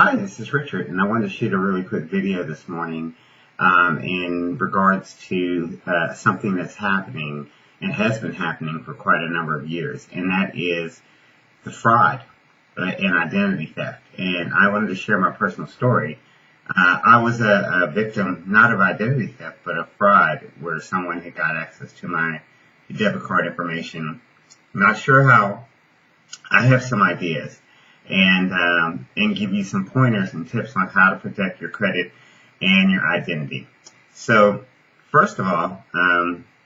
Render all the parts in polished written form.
Hi, this is Richard, and I wanted to shoot a really quick video this morning in regards to something that's happening and has been happening for quite a number of years, and that is the fraud and identity theft. And I wanted to share my personal story. I was a victim, not of identity theft, but of fraud, where someone had got access to my debit card information. Not sure how. I have some ideas. And give you some pointers and tips on how to protect your credit and your identity. So, first of all,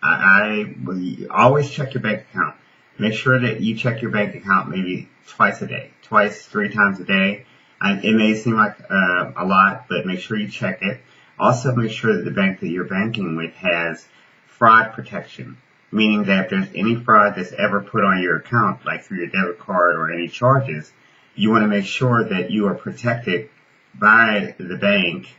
I always check your bank account. Make sure that you check your bank account maybe twice a day, twice, 3 times a day. It may seem like a lot, but make sure you check it. Also, make sure that the bank that you're banking with has fraud protection, meaning that if there's any fraud that's ever put on your account, like through your debit card or any charges, you want to make sure that you are protected by the bank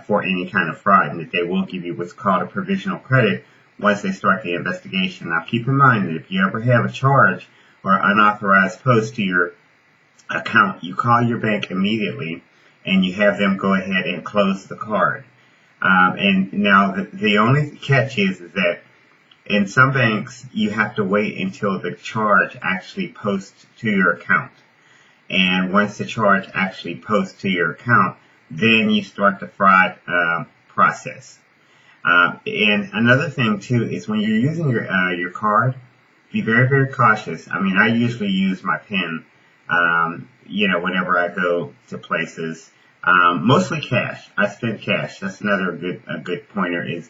for any kind of fraud, and that they will give you what's called a provisional credit once they start the investigation. Now, keep in mind that if you ever have a charge or unauthorized post to your account, you call your bank immediately and you have them go ahead and close the card. And now the only catch is that in some banks you have to wait until the charge actually posts to your account. And once the charge actually posts to your account, then you start the fraud process. And another thing too is when you're using your card, be very, very cautious. I mean, I usually use my PIN, whenever I go to places. Mostly cash. I spend cash. That's another good pointer is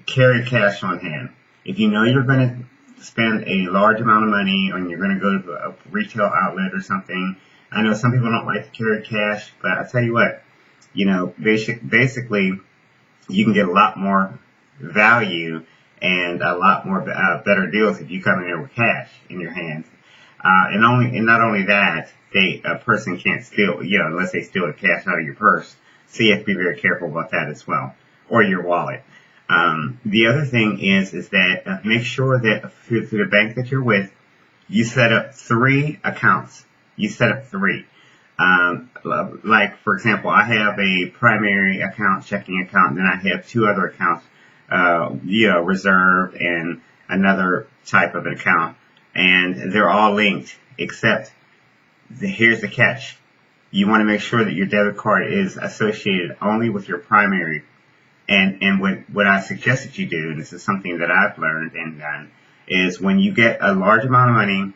carry cash on hand. If you know you're going to spend a large amount of money and you're going to go to a retail outlet or something, I know some people don't like to carry cash, but I'll tell you what, basically, you can get a lot more value and a lot more better deals if you come in there with cash in your hands. And not only that, a person can't steal, unless they steal the cash out of your purse. So you have to be very careful about that as well, or your wallet. The other thing is that make sure that through the bank that you're with, you set up 3 accounts. You set up 3. Like, for example, I have a primary account, checking account, and then I have 2 other accounts, reserve and another type of an account. And they're all linked, except here's the catch. You want to make sure that your debit card is associated only with your primary. And what I suggest that you do, and this is something that I've learned and done, is when you get a large amount of money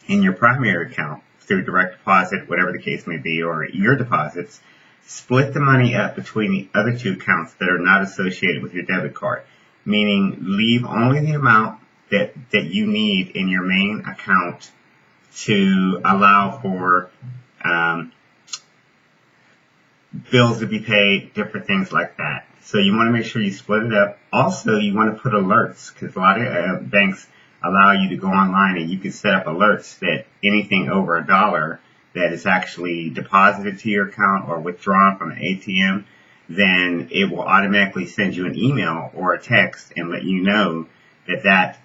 in your primary account, through direct deposit, whatever the case may be, or your deposits, split the money up between the other 2 accounts that are not associated with your debit card. Meaning, leave only the amount that you need in your main account to allow for bills to be paid, different things like that. So you want to make sure you split it up. Also, you want to put alerts, because a lot of banks allow you to go online and you can set up alerts that anything over $1 that is actually deposited to your account or withdrawn from an ATM, then it will automatically send you an email or a text and let you know that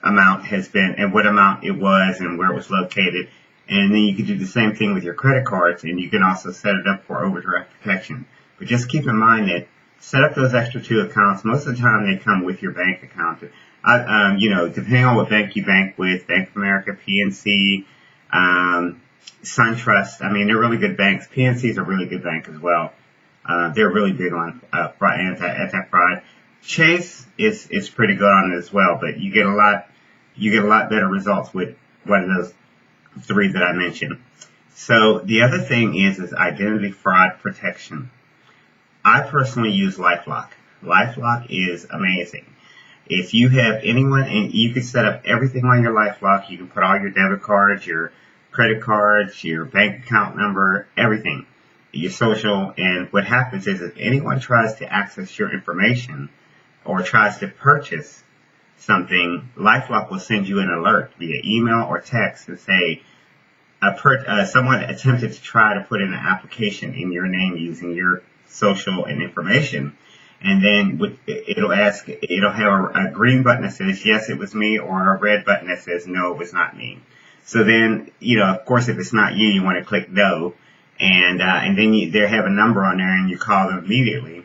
amount has been, and what amount it was and where it was located. And then you can do the same thing with your credit cards, and you can also set it up for overdraft protection. But just keep in mind that set up those extra 2 accounts. Most of the time they come with your bank account. Depending on what bank you bank with, Bank of America, PNC, SunTrust, I mean, they're really good banks. PNC is a really good bank as well. They're really big on anti-fraud. Chase is pretty good on it as well, but you get a lot better results with one of those 3 that I mentioned. So the other thing is identity fraud protection. I personally use LifeLock. LifeLock is amazing. If you have anyone, and you can set up everything on your LifeLock, you can put all your debit cards, your credit cards, your bank account number, everything, your social, and what happens is if anyone tries to access your information or tries to purchase something, LifeLock will send you an alert via email or text and say, someone attempted to try to put in an application in your name using your social and information. And then it'll have a green button that says, yes, it was me, or a red button that says, no, it was not me. So then, of course, if it's not you, you want to click no. and then they have a number on there, and you call them immediately,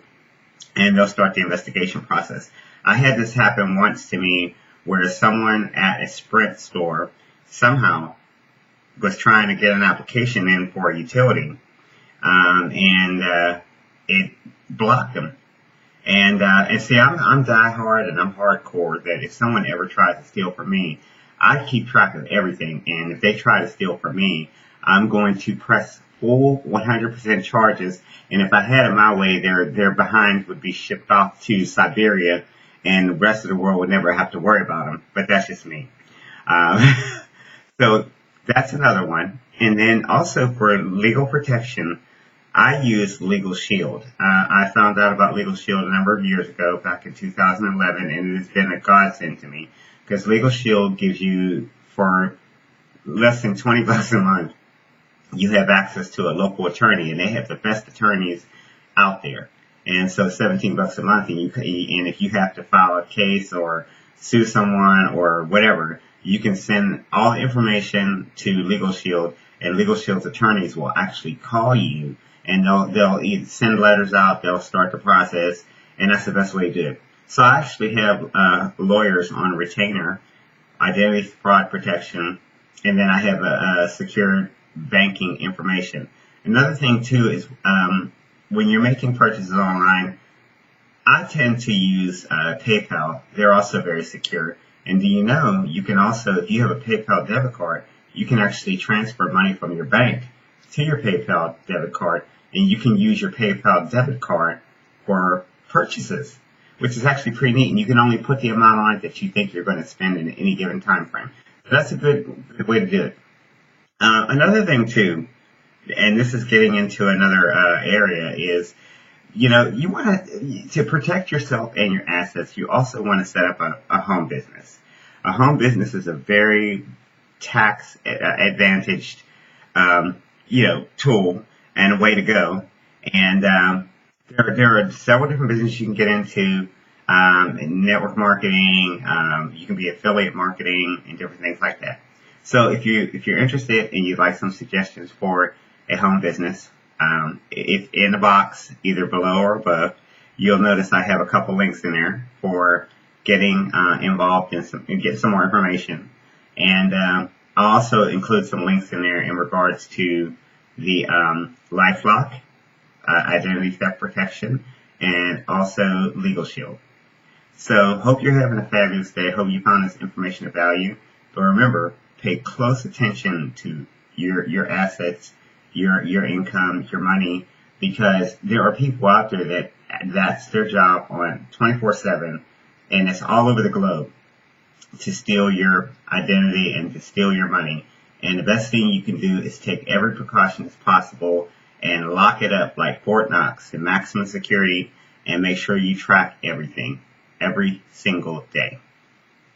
and they'll start the investigation process. I had this happen once to me where someone at a Sprint store somehow was trying to get an application in for a utility, and it blocked them. And see, I'm diehard and I'm hardcore that if someone ever tries to steal from me, I keep track of everything. And if they try to steal from me, I'm going to press full 100% charges. And if I had it my way, their behinds would be shipped off to Siberia, and the rest of the world would never have to worry about them. But that's just me. So that's another one. And then also for legal protection, I use LegalShield. I found out about LegalShield a number of years ago, back in 2011, and it has been a godsend to me because LegalShield gives you, for less than $20 a month, you have access to a local attorney, and they have the best attorneys out there. And so $17 a month, and if you have to file a case or sue someone or whatever, you can send all the information to LegalShield, and LegalShield's attorneys will actually call you, and they'll either send letters out, they'll start the process, and that's the best way to do it. So I actually have lawyers on retainer, identity fraud protection, and then I have a secure banking information. Another thing too is when you're making purchases online, I tend to use PayPal. They're also very secure. And do you know, you can also, if you have a PayPal debit card, you can actually transfer money from your bank to your PayPal debit card, and you can use your PayPal debit card for purchases, which is actually pretty neat. And you can only put the amount on it that you think you're going to spend in any given time frame. So that's a good way to do it. Another thing too, and this is getting into another area, is you want to protect yourself and your assets. You also want to set up a home business. A home business is a very tax advantaged tool and a way to go. And there are several different businesses you can get into. Network marketing, you can be affiliate marketing, and different things like that. So if you're interested and you'd like some suggestions for a home business, if in the box, either below or above, you'll notice I have a couple links in there for getting involved and get some more information. And I'll also include some links in there in regards to the lifelock, identity theft protection, and also LegalShield. So hope you're having a fabulous day. Hope you found this information of value. But remember, pay close attention to your assets, your income, your money, because there are people out there that's their job on 24/7, and it's all over the globe to steal your identity and to steal your money. And the best thing you can do is take every precaution as possible and lock it up like Fort Knox in maximum security, and make sure you track everything every single day.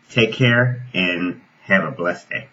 Take care and have a blessed day.